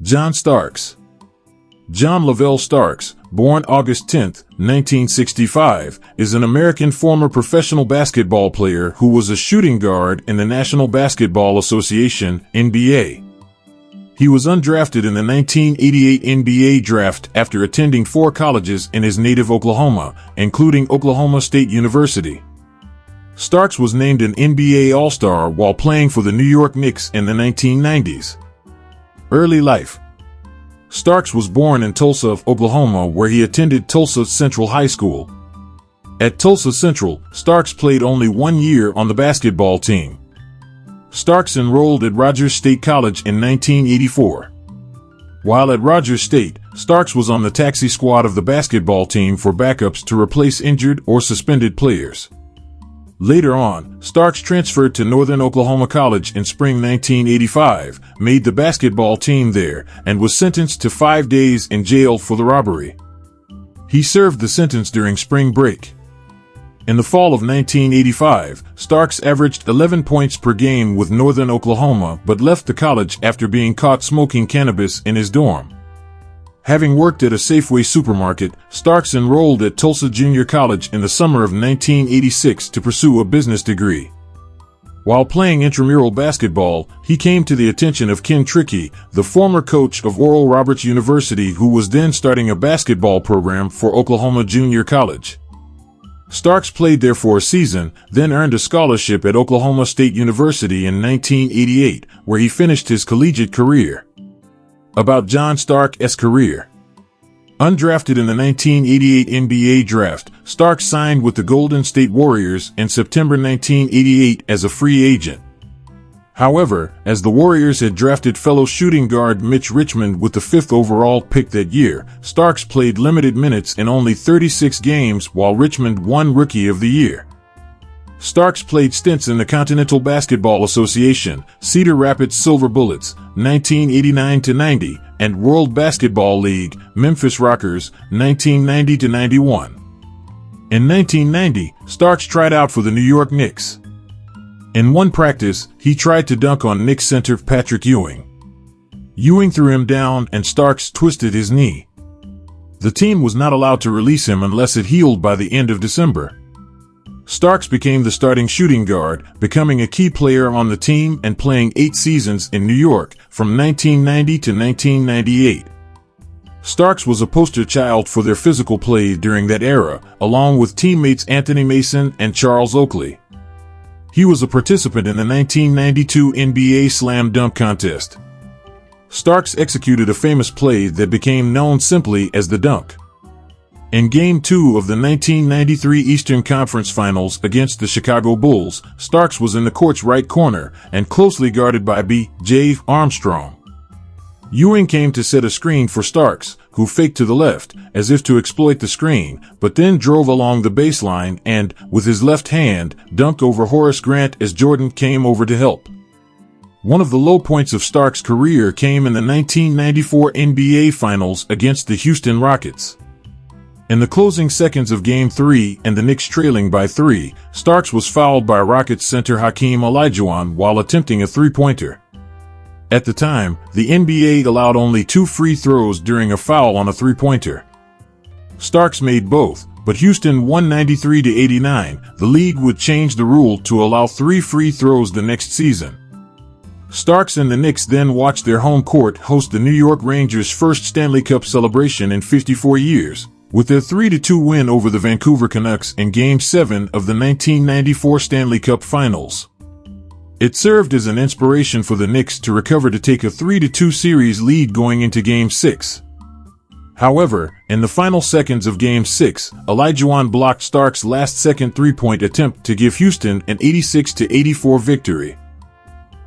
John Starks. John Levell Starks, born August 10, 1965, is an American former professional basketball player who was a shooting guard in the National Basketball Association (NBA). He was undrafted in the 1988 NBA draft after attending 4 colleges in his native Oklahoma, including Oklahoma State University. Starks was named an NBA All-Star while playing for the New York Knicks in the 1990s. Early life. Starks was born in Tulsa, Oklahoma, where he attended Tulsa Central High School. At Tulsa Central, Starks played only 1 year on the basketball team. Starks enrolled at Rogers State College in 1984. While at Rogers State, Starks was on the taxi squad of the basketball team for backups to replace injured or suspended players. Later on, Starks transferred to Northern Oklahoma College in spring 1985, made the basketball team there, and was sentenced to 5 days in jail for the robbery. He served the sentence during spring break. In the fall of 1985, Starks averaged 11 points per game with Northern Oklahoma but left the college after being caught smoking cannabis in his dorm. Having worked at a Safeway supermarket, Starks enrolled at Tulsa Junior College in the summer of 1986 to pursue a business degree. While playing intramural basketball, he came to the attention of Ken Trickey, the former coach of Oral Roberts University, who was then starting a basketball program for Oklahoma Junior College. Starks played there for a season, then earned a scholarship at Oklahoma State University in 1988, where he finished his collegiate career. About John Starks' career. Undrafted in the 1988 NBA draft, Starks signed with the Golden State Warriors in September 1988 as a free agent. However, as the Warriors had drafted fellow shooting guard Mitch Richmond with the 5th overall pick that year, Starks played limited minutes in only 36 games while Richmond won Rookie of the Year. Starks played stints in the Continental Basketball Association, Cedar Rapids Silver Bullets, 1989-90, and World Basketball League, Memphis Rockers, 1990-91. In 1990, Starks tried out for the New York Knicks. In one practice, he tried to dunk on Knicks center Patrick Ewing. Ewing threw him down and Starks twisted his knee. The team was not allowed to release him unless it healed by the end of December. Starks became the starting shooting guard, becoming a key player on the team and playing 8 seasons in New York, from 1990 to 1998. Starks was a poster child for their physical play during that era, along with teammates Anthony Mason and Charles Oakley. He was a participant in the 1992 NBA Slam Dunk Contest. Starks executed a famous play that became known simply as the dunk. In Game 2 of the 1993 Eastern Conference Finals against the Chicago Bulls, Starks was in the court's right corner and closely guarded by B.J. Armstrong. Ewing came to set a screen for Starks, who faked to the left, as if to exploit the screen, but then drove along the baseline and, with his left hand, dunked over Horace Grant as Jordan came over to help. One of the low points of Starks' career came in the 1994 NBA Finals against the Houston Rockets. In the closing seconds of Game 3 and the Knicks trailing by 3, Starks was fouled by Rockets center Hakeem Olajuwon while attempting a three-pointer. At the time, the NBA allowed only 2 free throws during a foul on a three-pointer. Starks made both, but Houston won 93-89. The league would change the rule to allow 3 free throws the next season. Starks and the Knicks then watched their home court host the New York Rangers' first Stanley Cup celebration in 54 years. With their 3-2 win over the Vancouver Canucks in Game 7 of the 1994 Stanley Cup Finals. It served as an inspiration for the Knicks to recover to take a 3-2 series lead going into Game 6. However, in the final seconds of Game 6, Olajuwon blocked Starks' last-second three-point attempt to give Houston an 86-84 victory.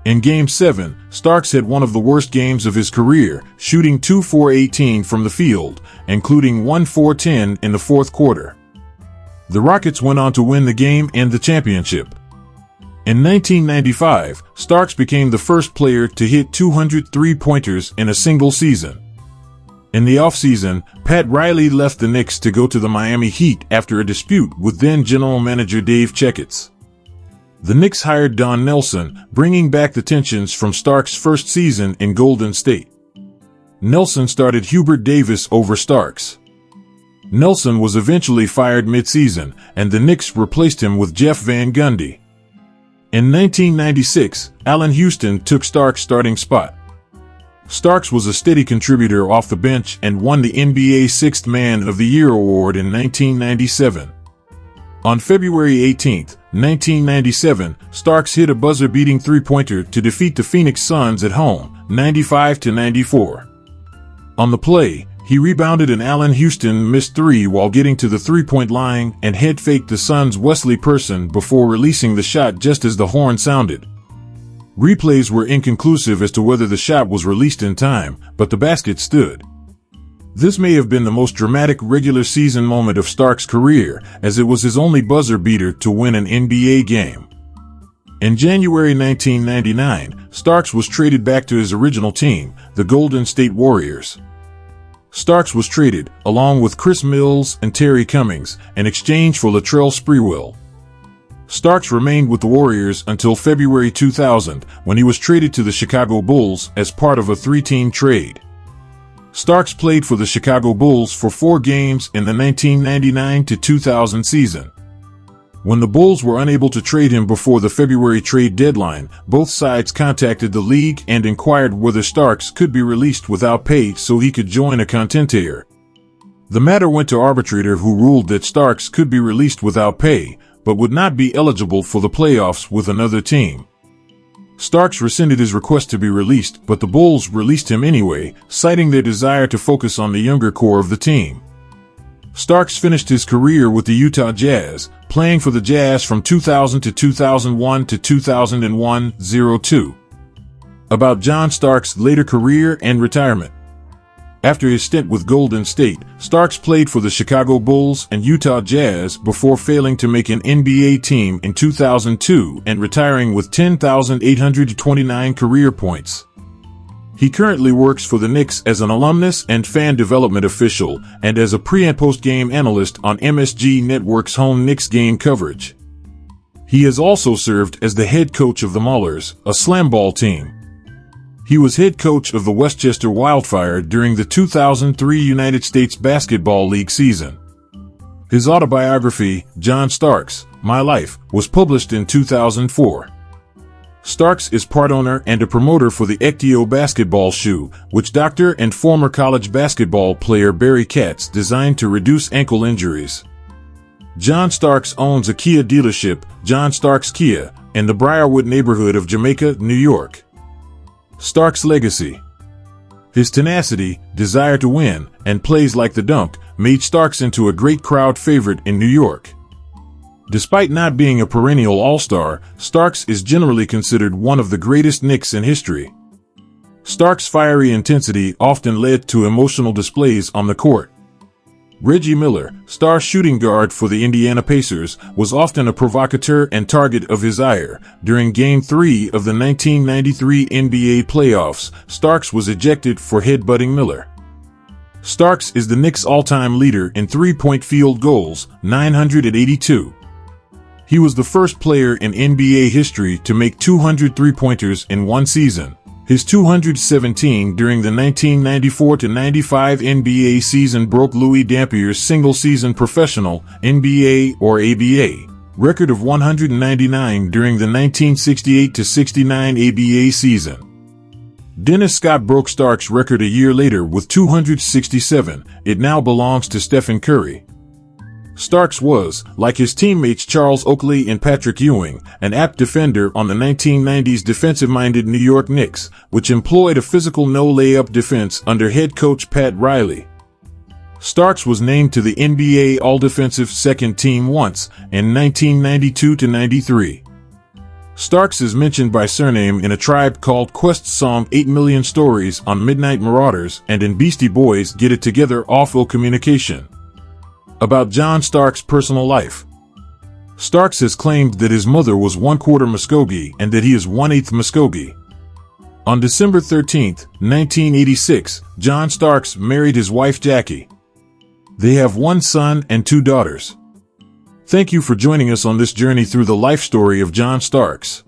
In Game 7, Starks had one of the worst games of his career, shooting 2 for 18 from the field, including 1 for 10 in the fourth quarter. The Rockets went on to win the game and the championship. In 1995, Starks became the first player to hit 200 three-pointers in a single season. In the offseason, Pat Riley left the Knicks to go to the Miami Heat after a dispute with then general manager Dave Checketts. The Knicks hired Don Nelson, bringing back the tensions from Starks' first season in Golden State. Nelson started Hubert Davis over Starks. Nelson was eventually fired mid-season, and the Knicks replaced him with Jeff Van Gundy. In 1996, Allen Houston took Starks' starting spot. Starks was a steady contributor off the bench and won the NBA Sixth Man of the Year award in 1997. On February 18, 1997, Starks hit a buzzer-beating three-pointer to defeat the Phoenix Suns at home, 95-94. On the play, he rebounded an Allen Houston missed three while getting to the three-point line and head-faked the Suns' Wesley Person before releasing the shot just as the horn sounded. Replays were inconclusive as to whether the shot was released in time, but the basket stood. This may have been the most dramatic regular season moment of Starks' career, as it was his only buzzer beater to win an NBA game. In January 1999, Starks was traded back to his original team, the Golden State Warriors. Starks was traded, along with Chris Mills and Terry Cummings, in exchange for Latrell Sprewell. Starks remained with the Warriors until February 2000, when he was traded to the Chicago Bulls as part of a three-team trade. Starks played for the Chicago Bulls for 4 games in the 1999-2000 season. When the Bulls were unable to trade him before the February trade deadline, both sides contacted the league and inquired whether Starks could be released without pay so he could join a contender. The matter went to arbitrator, who ruled that Starks could be released without pay, but would not be eligible for the playoffs with another team. Starks rescinded his request to be released, but the Bulls released him anyway, citing their desire to focus on the younger core of the team. Starks finished his career with the Utah Jazz, playing for the Jazz from 2000 to 2001 to 2001-02. About John Starks' later career and retirement. After his stint with Golden State, Starks played for the Chicago Bulls and Utah Jazz before failing to make an NBA team in 2002 and retiring with 10,829 career points. He currently works for the Knicks as an alumnus and fan development official, and as a pre- and post-game analyst on MSG Network's home Knicks game coverage. He has also served as the head coach of the Maulers, a slam ball team. He was head coach of the Westchester Wildfire during the 2003 United States Basketball League season. His autobiography, John Starks, My Life, was published in 2004. Starks is part owner and a promoter for the Ectio basketball shoe, which doctor and former college basketball player Barry Katz designed to reduce ankle injuries. John Starks owns a Kia dealership, John Starks Kia, in the Briarwood neighborhood of Jamaica, New York. Starks' legacy. His tenacity, desire to win, and plays like the dunk made Starks into a great crowd favorite in New York. Despite not being a perennial all-star, Starks is generally considered one of the greatest Knicks in history. Starks' fiery intensity often led to emotional displays on the court. Reggie Miller, star shooting guard for the Indiana Pacers, was often a provocateur and target of his ire. During Game 3 of the 1993 NBA playoffs, Starks was ejected for headbutting Miller. Starks is the Knicks' all-time leader in three-point field goals, 982. He was the first player in NBA history to make 200 three-pointers in one season. His 217 during the 1994-95 NBA season broke Louis Dampier's single-season professional, NBA or ABA, record of 199 during the 1968-69 ABA season. Dennis Scott broke Starks' record a year later with 267. It now belongs to Stephen Curry. Starks was, like his teammates Charles Oakley and Patrick Ewing, an apt defender on the 1990s defensive-minded New York Knicks, which employed a physical no-layup defense under head coach Pat Riley. Starks was named to the NBA All-Defensive Second Team once, in 1992-93. Starks is mentioned by surname in A Tribe Called Quest's song 8 Million Stories on Midnight Marauders and in Beastie Boys' Get It Together Awful Communication. About John Starks' personal life. Starks has claimed that his mother was 1/4 Muskogee and that he is 1/8 Muskogee. On December 13, 1986, John Starks married his wife Jackie. They have 1 son and 2 daughters. Thank you for joining us on this journey through the life story of John Starks.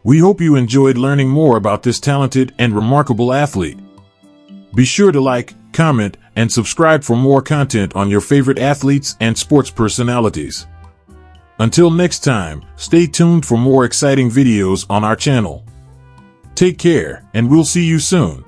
We hope you enjoyed learning more about this talented and remarkable athlete. Be sure to like, comment, and subscribe for more content on your favorite athletes and sports personalities. Until next time, stay tuned for more exciting videos on our channel. Take care, and we'll see you soon.